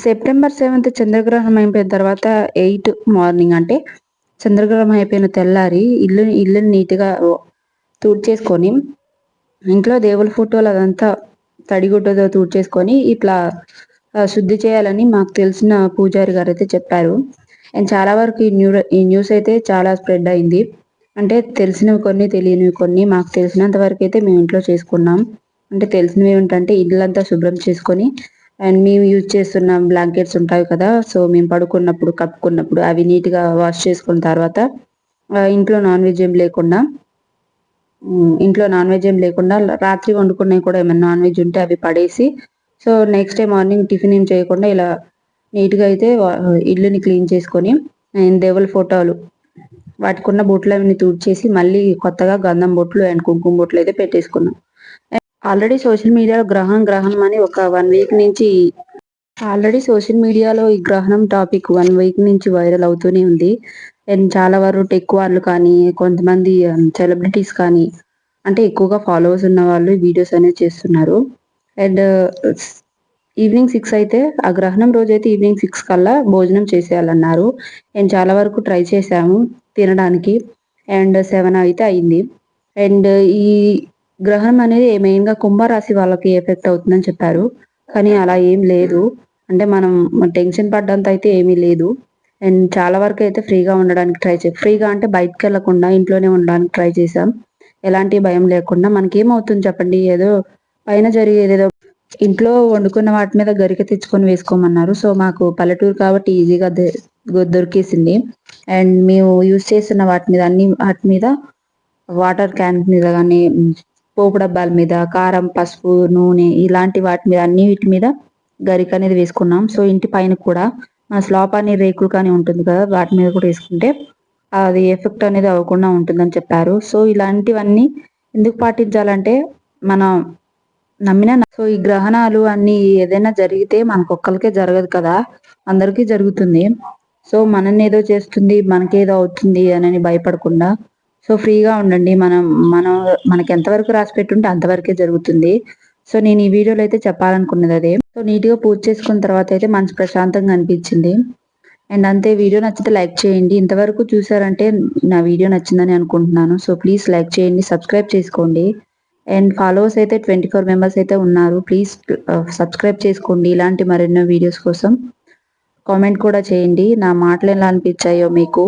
September 7th చంద్రగ్రహణం అయిపోయిన తర్వాత 8 మార్నింగ్ అంటే చంద్రగ్రహణం అయిపోయిన తెల్లారి ఇల్లుని నీట్‌గా తుడిచేసుకొని, ఇంట్లో దేవుళ్ళ ఫోటోలు అదంతా తడిగుడ్డతో తుడిచేసుకొని ఇట్లా శుద్ధి చేయాలని మాకు తెలిసిన పూజారి గారైతే చెప్పారు. అండ్ చాలా వరకు ఈ న్యూస్ అయితే చాలా స్ప్రెడ్ అయింది. అంటే తెలిసినవి కొన్ని, తెలియనివి కొన్ని. మాకు తెలిసినంత వరకైతే మేము ఇంట్లో చేసుకున్నాం. అంటే తెలిసినవి ఏమిటంటే ఇల్లంతా శుభ్రం చేసుకొని అండ్ మేము యూజ్ చేస్తున్న బ్లాంకెట్స్ ఉంటాయి కదా! సో, మేము పడుకున్నప్పుడు, కప్పుకున్నప్పుడు అవి నీట్‌గా వాష్ చేసుకున్న తర్వాత ఇంట్లో నాన్ వెజ్ ఏం లేకుండా రాత్రి వండుకున్నవి కూడా ఏమైనా నాన్ వెజ్ ఉంటే అవి పడేసి, so, next day morning tiffin ఏం చేయకుండా ఇలా నీట్‌గా అయితే ఇల్లుని క్లీన్ చేసుకొని అండ్ దేవుళ్ళ ఫోటోలు వాటికున్న బొట్లవన్నీ తుడిచేసి మళ్ళీ కొత్తగా గంధం బొట్లు అండ్ కుంకుమ బొట్లు అయితే పెట్టేసుకున్నాం. ఆల్రెడీ సోషల్ మీడియాలో గ్రహణం అని ఒక 1 వీక్ నుంచి ఈ గ్రహణం టాపిక్ 1 వీక్ నుంచి వైరల్ అవుతూనే ఉంది. అండ్ చాలా వరకు టెక్ వాళ్ళు కానీ, కొంతమంది సెలబ్రిటీస్ కానీ, అంటే ఎక్కువగా ఫాలోవర్స్ ఉన్న వాళ్ళు వీడియోస్ అనేవి చేస్తున్నారు. అండ్ ఈవినింగ్ 6 అయితే ఆ గ్రహణం రోజైతే ఈవినింగ్ 6 కల్లా భోజనం చేసేయాలన్నారు. నేను చాలా వరకు ట్రై చేశాము తినడానికి. అండ్ 7 అయితే అయింది. అండ్ ఈ గ్రహణం అనేది మెయిన్‌గా కుంభరాశి వాళ్ళకి ఎఫెక్ట్ అవుతుందని చెప్పారు. కానీ అలా ఏం లేదు. అంటే మనం టెన్షన్ పడ్డంత అయితే ఏమీ లేదు. అండ్ చాలా వరకైతే ఫ్రీగా ఉండడానికి ఫ్రీగా అంటే బయటికెళ్ళకుండా ఇంట్లోనే ఉండడానికి ట్రై చేశాం. ఎలాంటి భయం లేకుండా. మనకేమవుతుంది చెప్పండి? ఏదో పైన జరిగేదేదో ఇంట్లో వండుకున్న వాటి మీద గరిక తెచ్చుకొని వేసుకోమన్నారు. సో, మాకు పల్లెటూరు కాబట్టి ఈజీగా దొరికేసింది. అండ్ మేము యూజ్ చేస్తున్న వాటి మీద వాటర్ క్యాన్స్ మీద గానీ, పోపు డబ్బాల మీద, కారం, పసుపు, నూనె ఇలాంటి వాటి మీద అన్నిటి మీద గరిక అనేది వేసుకున్నాం. సో, ఇంటి పైన కూడా స్లాబ్ అని రేకులు కానీ ఉంటుంది కదా! వాటి మీద కూడా వేసుకుంటే అది ఎఫెక్ట్ అనేది అవ్వకుండా ఉంటుందని చెప్పారు. సో, ఇలాంటివన్నీ ఎందుకు పాటించాలంటే మనం సో, ఈ గ్రహణాలు అన్నీ ఏదైనా జరిగితే మనకొక్కళ్ళకే జరగదు కదా! అందరికీ జరుగుతుంది. సో, మననేదో చేస్తుంది, మనకేదో అవుతుంది అనని భయపడకుండా సో, ఫ్రీగా ఉండండి. మనం మనకి ఎంతవరకు రాసిపెట్టుంటే అంతవరకే జరుగుతుంది. సో, నేను ఈ వీడియోలో అయితే చెప్పాలనుకున్నది అదే. సో, నీట్‌గా పూజ చేసుకున్న తర్వాత అయితే మనసు ప్రశాంతంగా అనిపించింది. అండ్ అంతే. వీడియో నచ్చితే లైక్ చేయండి. ఇంతవరకు చూసారంటే నా వీడియో నచ్చిందని అనుకుంటున్నాను. సో, ప్లీజ్ లైక్ చేయండి, సబ్స్క్రైబ్ చేసుకోండి. అండ్ ఫాలోవర్స్ అయితే 24 మెంబర్స్ అయితే ఉన్నారు. ప్లీజ్ సబ్స్క్రైబ్ చేసుకోండి. ఇలాంటి మరెన్నో వీడియోస్ కోసం. కామెంట్ కూడా చేయండి. నా మాటలు ఎలా అనిపించాయో మీకు.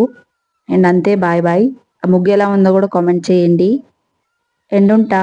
అండ్ అంతే. Bye bye. ఆ ముగ్గు ఎలా ఉందో కూడా కామెంట్ చేయండి. అండ్ ఉంటా.